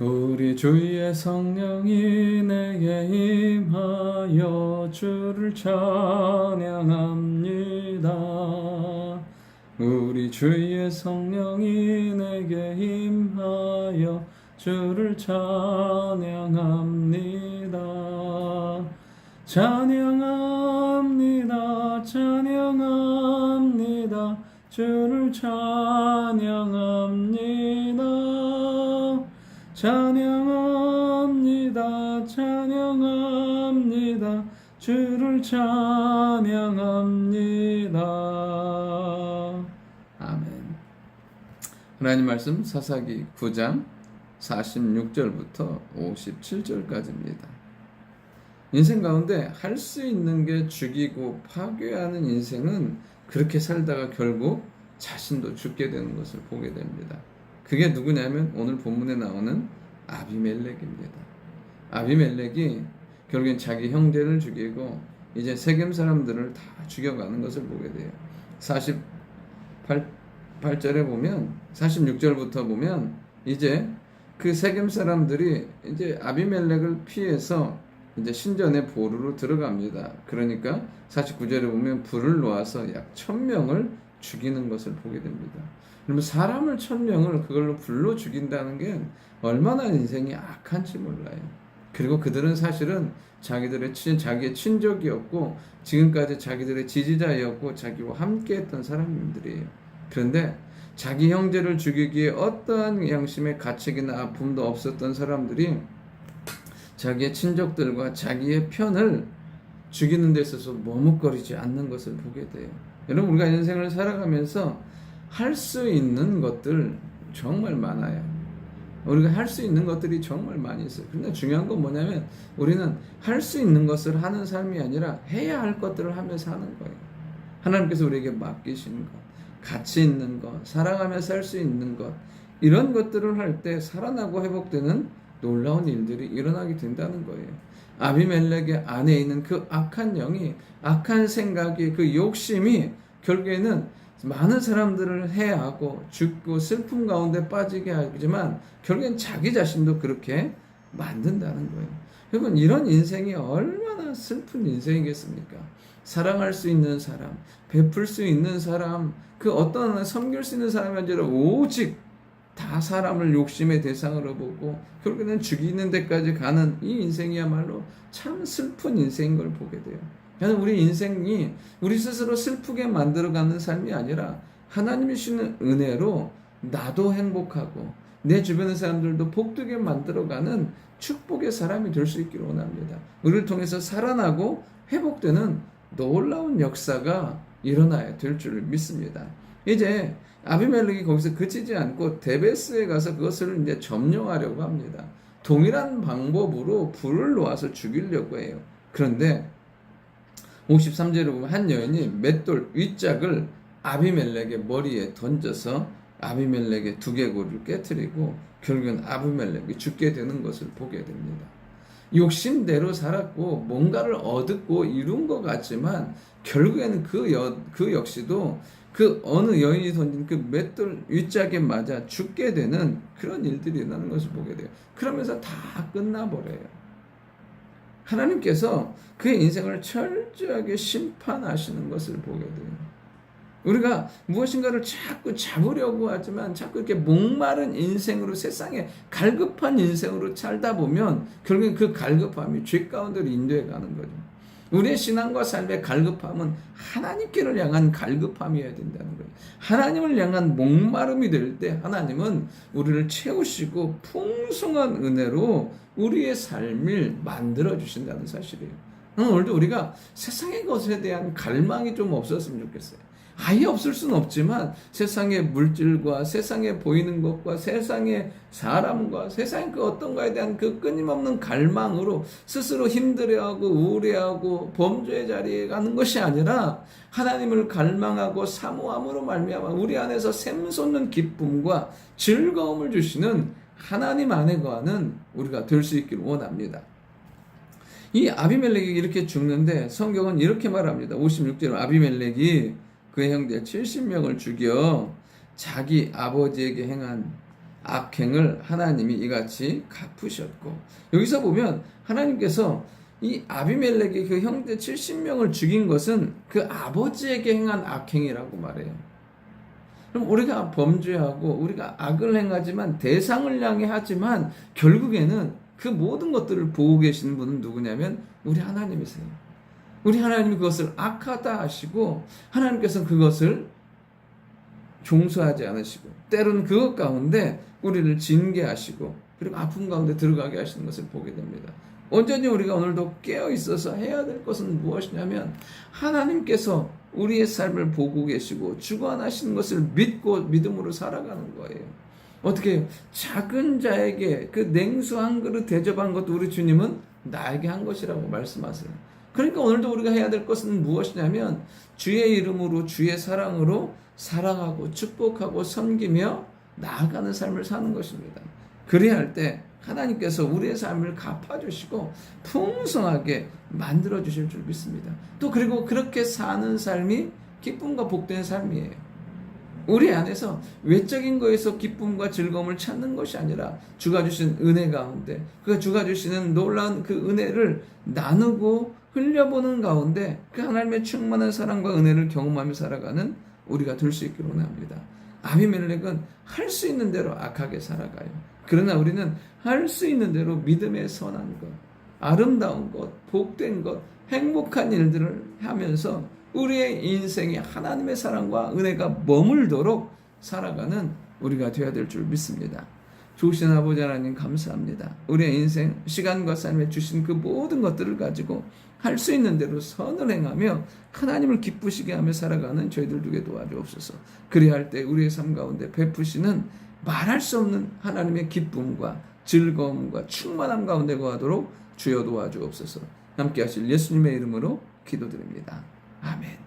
우리 주의 성령이 내게 임하여 주를 찬양합니다. 우리 주의 성령이 내게 임하여 주를 찬양합니다. 찬양합니다. 찬양합니다. 주를 찬양합니다. 찬양합니다. 찬양합니다. 주를 찬양합니다. 아멘. 하나님 말씀 사사기 9장 46절부터 57절까지입니다. 인생 가운데 할 수 있는 게 죽이고 파괴하는 인생은 그렇게 살다가 결국 자신도 죽게 되는 것을 보게 됩니다. 그게 누구냐면 오늘 본문에 나오는 아비멜렉입니다. 아비멜렉이 결국엔 자기 형제를 죽이고 이제 세겜 사람들을 다 죽여가는 것을 보게 돼요. 48절에 보면 46절부터 보면 이제 그 세겜 사람들이 이제 아비멜렉을 피해서 이제 신전의 보루로 들어갑니다. 그러니까 49절에 보면 불을 놓아서 약 1000명을 죽이는 것을 보게 됩니다. 그러면 사람을 1000명을 그걸로 불로 죽인다는 게 얼마나 인생이 악한지 몰라요. 그리고 그들은 사실은 자기의 친족이었고 지금까지 자기들의 지지자였고 자기와 함께했던 사람들이에요. 그런데 자기 형제를 죽이기에 어떠한 양심의 가책이나 아픔도 없었던 사람들이 자기의 친족들과 자기의 편을 죽이는 데 있어서 머뭇거리지 않는 것을 보게 돼요. 여러분, 우리가 인생을 살아가면서 할 수 있는 것들 정말 많아요. 우리가 할 수 있는 것들이 정말 많이 있어요. 근데 중요한 건 뭐냐면 우리는 할 수 있는 것을 하는 삶이 아니라 해야 할 것들을 하면서 하는 거예요. 하나님께서 우리에게 맡기신 것, 가치 있는 것, 살아가면서 할 수 있는 것, 이런 것들을 할 때 살아나고 회복되는 놀라운 일들이 일어나게 된다는 거예요. 아비멜렉의 안에 있는 그 악한 영이, 악한 생각이, 그 욕심이 결국에는 많은 사람들을 해하고 죽고 슬픔 가운데 빠지게 하지만 결국엔 자기 자신도 그렇게 만든다는 거예요. 여러분, 이런 인생이 얼마나 슬픈 인생이겠습니까? 사랑할 수 있는 사람, 베풀 수 있는 사람, 그 어떤 섬길 수 있는 사람이 아니라 오직 다 사람을 욕심의 대상으로 보고 결국에는 죽이는 데까지 가는 이 인생이야말로 참 슬픈 인생인 걸 보게 돼요. 그래서 우리 인생이 우리 스스로 슬프게 만들어가는 삶이 아니라 하나님이 주시는 은혜로 나도 행복하고 내 주변의 사람들도 복되게 만들어가는 축복의 사람이 될 수 있기를 원합니다. 우리를 통해서 살아나고 회복되는 놀라운 역사가 일어나야 될 줄 믿습니다. 이제 아비멜렉이 거기서 그치지 않고 데베스에 가서 그것을 이제 점령하려고 합니다. 동일한 방법으로 불을 놓아서 죽이려고 해요. 그런데 53절에 보면 한 여인이 맷돌 윗짝을 아비멜렉의 머리에 던져서 아비멜렉의 두개골을 깨트리고 결국엔 아비멜렉이 죽게 되는 것을 보게 됩니다. 욕심대로 살았고 뭔가를 얻고 이룬 것 같지만 결국에는 그 역시도 그 어느 여인이 던진 그 맷돌 윗짝에 맞아 죽게 되는 그런 일들이 일어나는 것을 보게 돼요. 그러면서 다 끝나버려요. 하나님께서 그의 인생을 철저하게 심판하시는 것을 보게 돼요. 우리가 무엇인가를 자꾸 잡으려고 하지만 자꾸 이렇게 목마른 인생으로 세상에 갈급한 인생으로 살다 보면 결국엔 그 갈급함이 죄 가운데로 인도해 가는 거죠. 우리의 신앙과 삶의 갈급함은 하나님께를 향한 갈급함이어야 된다는 거예요. 하나님을 향한 목마름이 될 때 하나님은 우리를 채우시고 풍성한 은혜로 우리의 삶을 만들어 주신다는 사실이에요. 오늘도 우리가 세상의 것에 대한 갈망이 좀 없었으면 좋겠어요. 아예 없을 수는 없지만 세상의 물질과 세상에 보이는 것과 세상의 사람과 세상의 그 어떤 거에 대한 그 끊임없는 갈망으로 스스로 힘들어하고 우울해하고 범죄의 자리에 가는 것이 아니라 하나님을 갈망하고 사모함으로 말미암아 우리 안에서 샘솟는 기쁨과 즐거움을 주시는 하나님 안에 거하는 우리가 될 수 있기를 원합니다. 이 아비멜렉이 이렇게 죽는데 성경은 이렇게 말합니다. 56절에 아비멜렉이 그의 형제 70명을 죽여 자기 아버지에게 행한 악행을 하나님이 이같이 갚으셨고, 여기서 보면 하나님께서 이 아비멜렉의 그 형제 70명을 죽인 것은 그 아버지에게 행한 악행이라고 말해요. 그럼 우리가 범죄하고 우리가 악을 행하지만 대상을 향해 하지만 결국에는 그 모든 것들을 보고 계시는 분은 누구냐면 우리 하나님이세요. 우리 하나님이 그것을 악하다 하시고 하나님께서는 그것을 종수하지 않으시고 때로는 그것 가운데 우리를 징계하시고 그리고 아픔 가운데 들어가게 하시는 것을 보게 됩니다. 온전히 우리가 오늘도 깨어 있어서 해야 될 것은 무엇이냐면 하나님께서 우리의 삶을 보고 계시고 주관하시는 것을 믿고 믿음으로 살아가는 거예요. 어떻게 작은 자에게 그 냉수 한 그릇 대접한 것도 우리 주님은 나에게 한 것이라고 말씀하세요. 그러니까 오늘도 우리가 해야 될 것은 무엇이냐면 주의 이름으로 주의 사랑으로 사랑하고 축복하고 섬기며 나아가는 삶을 사는 것입니다. 그래야 할 때 하나님께서 우리의 삶을 갚아주시고 풍성하게 만들어주실 줄 믿습니다. 또 그리고 그렇게 사는 삶이 기쁨과 복된 삶이에요. 우리 안에서 외적인 거에서 기쁨과 즐거움을 찾는 것이 아니라 주가 주신 은혜 가운데 그 주가 주시는 놀라운 그 은혜를 나누고 흘려보는 가운데 그 하나님의 충만한 사랑과 은혜를 경험하며 살아가는 우리가 될 수 있기를 원합니다. 아비멜렉은 할 수 있는 대로 악하게 살아가요. 그러나 우리는 할 수 있는 대로 믿음의 선한 것, 아름다운 것, 복된 것, 행복한 일들을 하면서 우리의 인생에 하나님의 사랑과 은혜가 머물도록 살아가는 우리가 되어야 될 줄 믿습니다. 좋으신 아버지 하나님 감사합니다. 우리의 인생, 시간과 삶에 주신 그 모든 것들을 가지고 할 수 있는 대로 선을 행하며 하나님을 기쁘시게 하며 살아가는 저희들 되게 도와주옵소서. 그래야 할 때 우리의 삶 가운데 베푸시는 말할 수 없는 하나님의 기쁨과 즐거움과 충만함 가운데 거하도록 주여 도와주옵소서. 함께 하실 예수님의 이름으로 기도드립니다. 아멘.